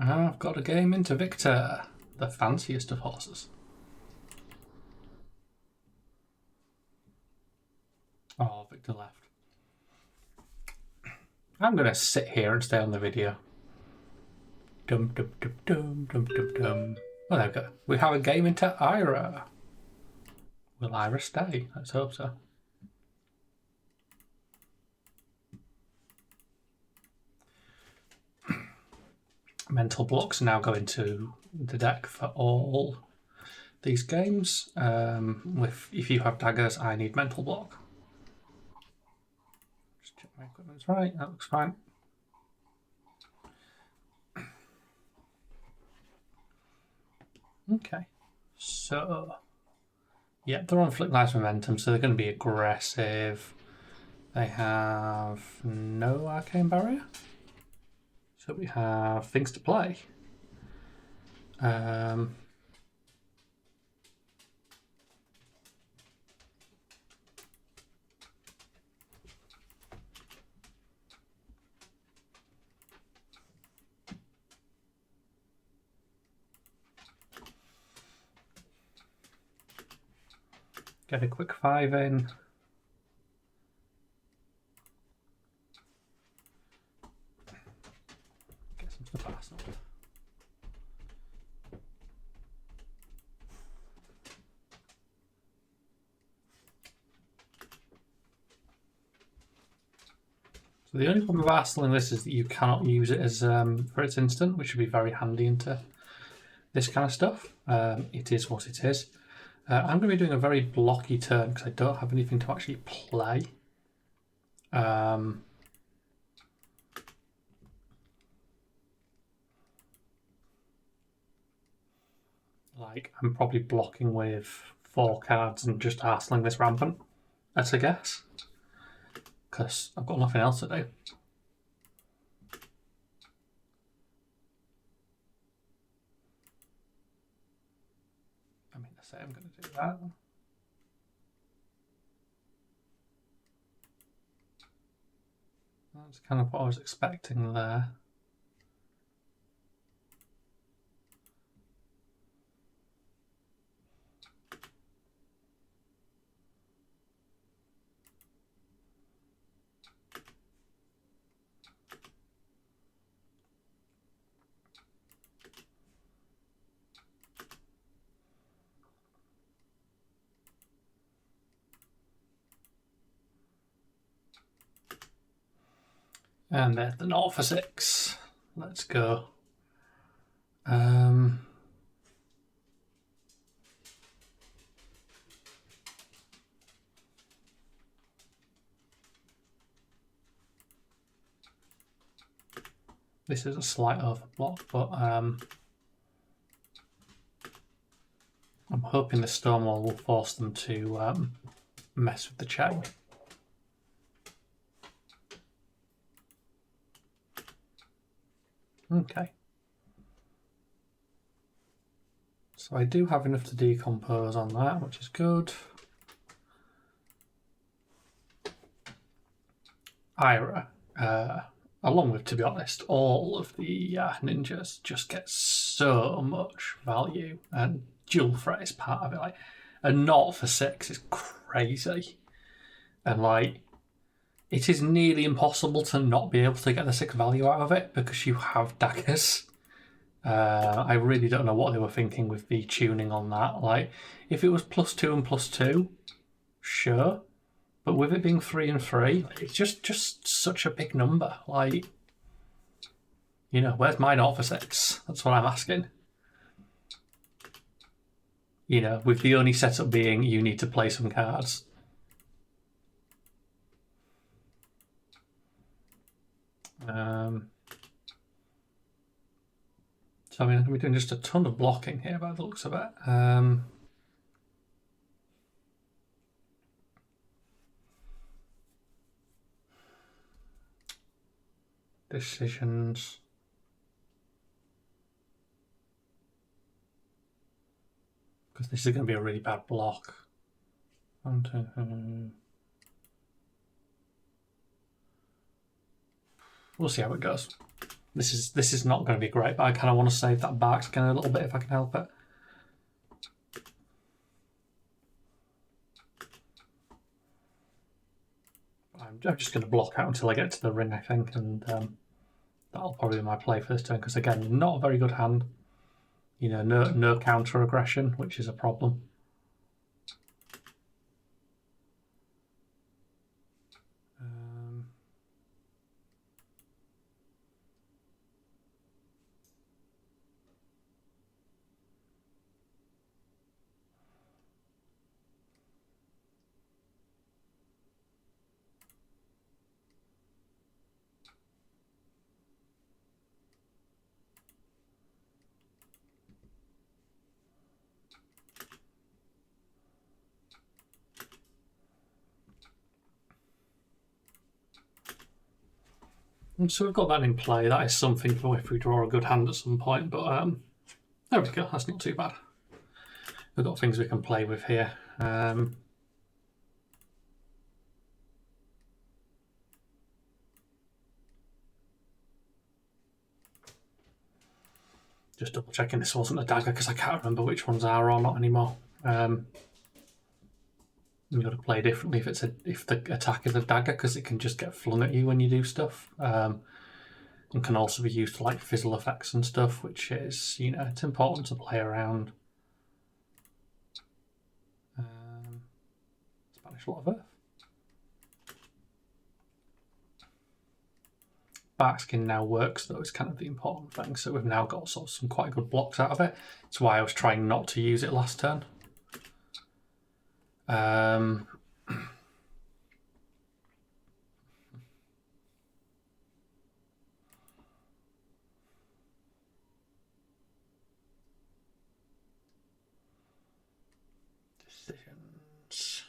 I've got a game into Victor, the fanciest of horses. Oh, Victor left. I'm going to sit here and stay on the video. Dum dum dum dum dum dum dum. Well, there we go. We have a game into Ira. Will Ira stay? Let's hope so. Mental blocks now go into the deck for all these games. If you have daggers, I need mental block. Just check my equipment's right. That looks fine. Okay, so yeah, they're on Flick Nice Momentum, so they're going to be aggressive. They have no Arcane Barrier, so we have things to play. Get a quick 5 in. Get some stuff arsenal. So the only problem with arsenaling this is that you cannot use it as for its instant, which would be very handy into this kind of stuff. It is what it is. I'm going to be doing a very blocky turn because I don't have anything to actually play. Like, I'm probably blocking with 4 cards and just arsenaling this rampant, that's a guess. Because I've got nothing else to do. I mean, I say I'm going to do that. That's kind of what I was expecting there. And there's the 0 for 6. Let's go. This is a slight overblock, but I'm hoping the Stonewall will force them to mess with the chain. Okay. So I do have enough to decompose on that, which is good. Ira, along with, to be honest, all of the ninjas just get so much value, and dual threat is part of it. Like, a 0 for 6 is crazy, and like, it is nearly impossible to not be able to get the 6 value out of it because you have daggers. I really don't know what they were thinking with the tuning on that. Like, if it was +2 and +2, sure. But with it being 3 and 3, it's just such a big number. Like, you know, where's my 0 for 6? That's what I'm asking. You know, with the only setup being you need to play some cards. So I mean, I'm going to be doing just a ton of blocking here by the looks of it. Decisions. Because this is going to be a really bad block. 1, 2, 3. We'll see how it goes. This is not going to be great, but I kind of want to save that back again a little bit if I can help it. I'm just going to block out until I get to the ring, I think, and that'll probably be my play for this turn, because again, not a very good hand. You know, no counter aggression, which is a problem. So we've got that in play. That is something for if we draw a good hand at some point, but there we go, that's not too bad. We've got things we can play with here. Just double checking this wasn't a dagger, because I can't remember which ones are or not anymore. You've got to play differently if the attack is a dagger, because it can just get flung at you when you do stuff. And can also be used for like fizzle effects and stuff, which is, you know, it's important to play around. Spanish Lot of Earth. Backskin now works, though, is kind of the important thing. So we've now got sort of some quite good blocks out of it. That's why I was trying not to use it last turn. Decisions.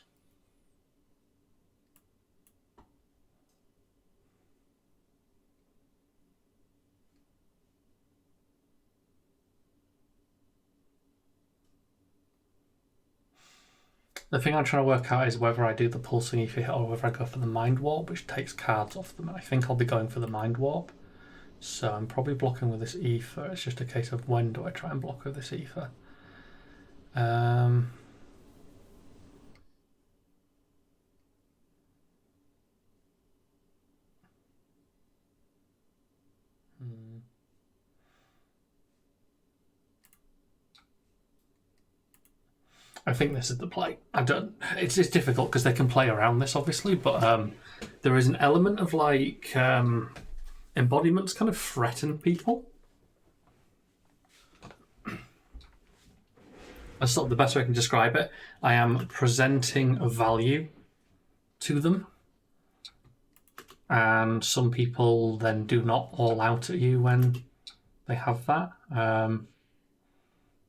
The thing I'm trying to work out is whether I do the pulsing ether hit or whether I go for the mind warp, which takes cards off them. I think I'll be going for the mind warp. So I'm probably blocking with this ether. It's just a case of when do I try and block with this ether. I think this is the play. It's difficult because they can play around this, obviously, but there is an element of like embodiments kind of threaten people. That's sort of the best way I can describe it. I am presenting a value to them, and some people then do not all out at you when they have that.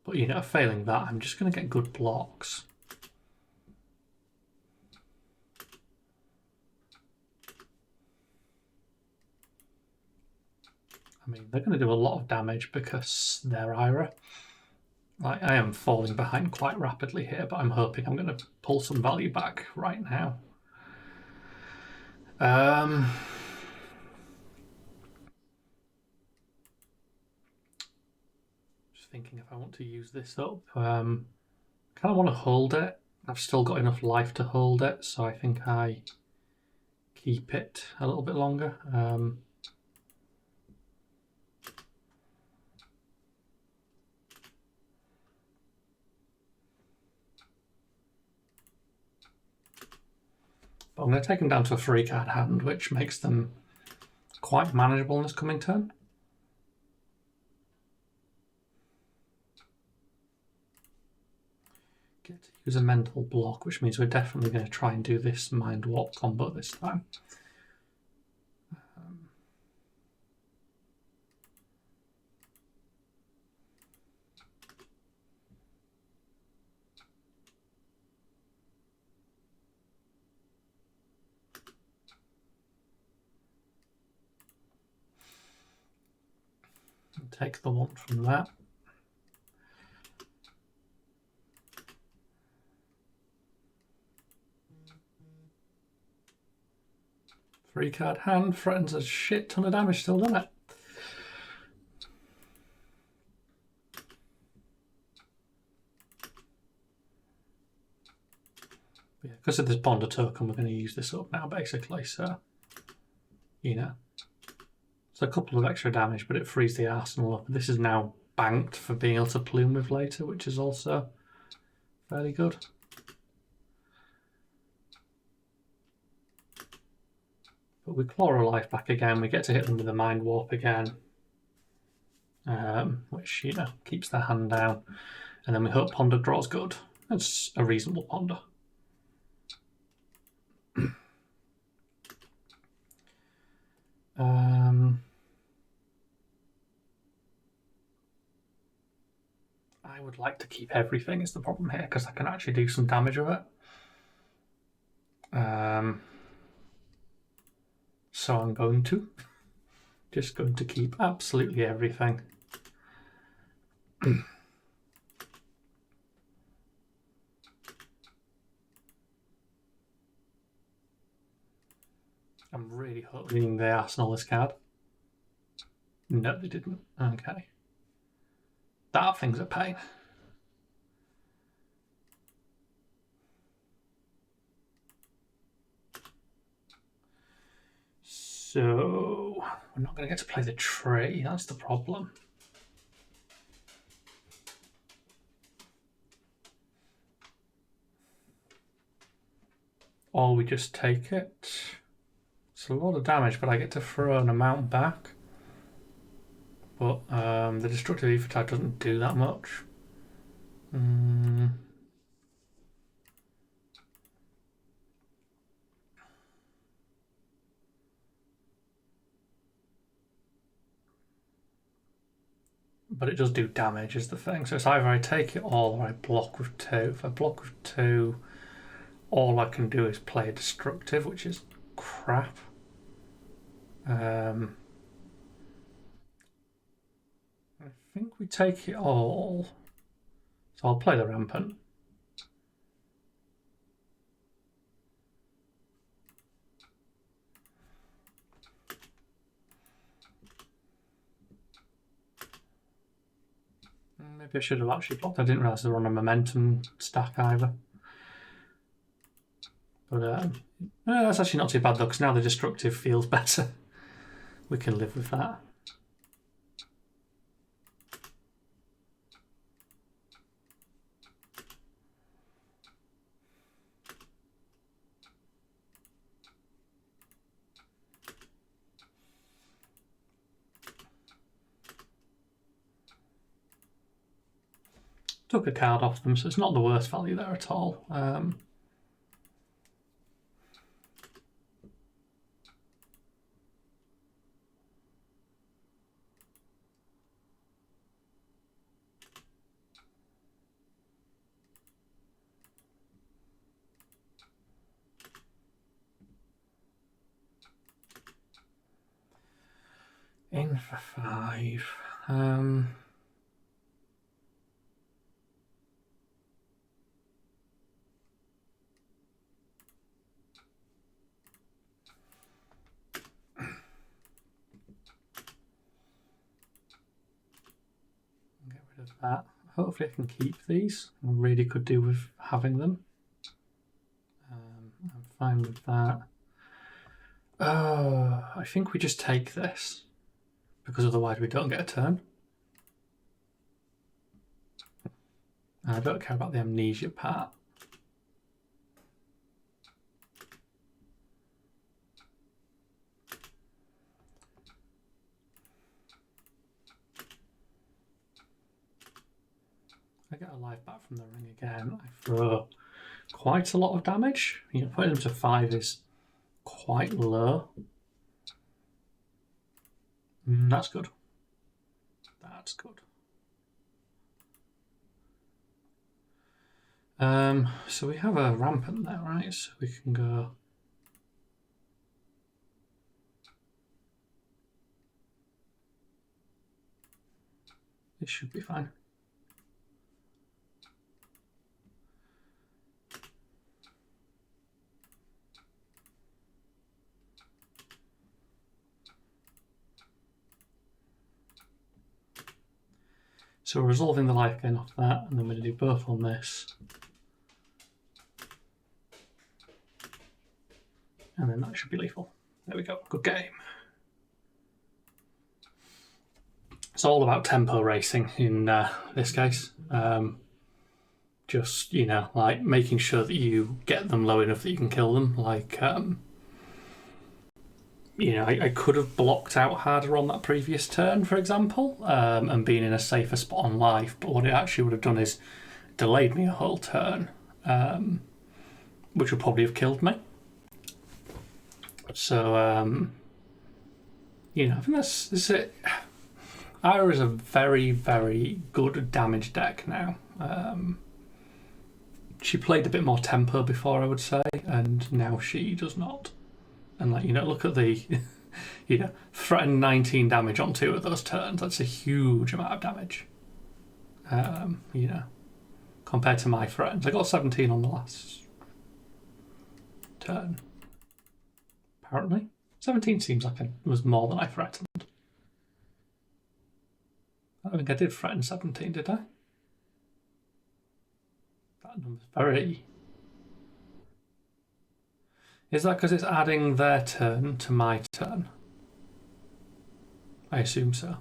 But, you know, failing that, I'm just going to get good blocks. I mean, they're going to do a lot of damage because they're Ira. Like, I am falling behind quite rapidly here, but I'm hoping I'm going to pull some value back right now. Just thinking if I want to use this up. Kind of want to hold it. I've still got enough life to hold it, so I think I keep it a little bit longer. But I'm going to take them down to a 3-card hand, which makes them quite manageable in this coming turn. Get to use a mental block, which means we're definitely going to try and do this mind warp combo this time. Take the one from that. Three-card hand threatens a shit ton of damage still, doesn't it? Yeah, because of this Ponder token, we're going to use this up now, basically. So, you know, it's a couple of extra damage, but it frees the arsenal up. This is now banked for being able to plume with later, which is also fairly good. But we claw a life back again. We get to hit them with a Mind Warp again, which, you know, keeps their hand down. And then we hope Ponder draws good. That's a reasonable Ponder. I would like to keep everything is the problem here, because I can actually do some damage with it. So I'm going to just going to keep absolutely everything. I'm really hoping they arsenal this card. No, they didn't. Okay. That thing's a pain. So we're not going to get to play the tree. That's the problem. Or we just take it. It's a lot of damage, but I get to throw an amount back. But the destructive ether tag doesn't do that much. But it does do damage is the thing. So it's either I take it all or I block with 2. If I block with 2, all I can do is play a destructive, which is crap. I think we take it all. So I'll play the rampant. Maybe I should have actually blocked. I didn't realise they were on a momentum stack either. But that's actually not too bad though, because now the destructive feels better. We can live with that. Took a card off them, so it's not the worst value there at all. In for 5. Get rid of that. Hopefully I can keep these. I really could do with having them. I'm fine with that. I think we just take this, because otherwise we don't get a turn. And I don't care about the amnesia part. I get a life back from the ring again. I throw quite a lot of damage. You know, putting them to 5 is quite low. That's good. That's good. So we have a rampant there, right? So we can go. This should be fine. So we're resolving the life gain off that, and then we're going to do both on this. And then that should be lethal. There we go. Good game. It's all about tempo racing in this case. Just, like making sure that you get them low enough that you can kill them. Like, I could have blocked out harder on that previous turn, for example, and been in a safer spot on life. But what it actually would have done is delayed me a whole turn, which would probably have killed me. So, I think this is it. Ira is a very, very good damage deck now. She played a bit more tempo before, I would say, and now she does not. And look at the, threaten 19 damage on 2 of those turns. That's a huge amount of damage. Compared to my friends. I got 17 on the last turn. Apparently. 17 seems like it was more than I threatened. I don't think I did threaten 17, did I? That number's very... Is that because it's adding their turn to my turn? I assume so.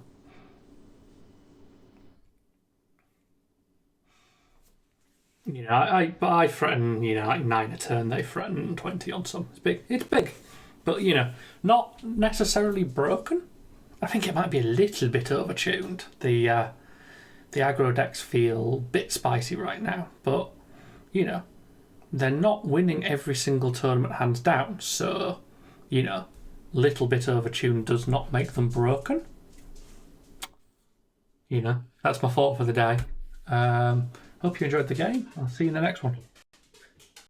I threaten, like 9 a turn, they threaten 20 on some. It's big. But, not necessarily broken. I think it might be a little bit overtuned. The aggro decks feel a bit spicy right now, but, they're not winning every single tournament hands down, so, little bit overtuned does not make them broken. That's my thought for the day. Hope you enjoyed the game. I'll see you in the next one.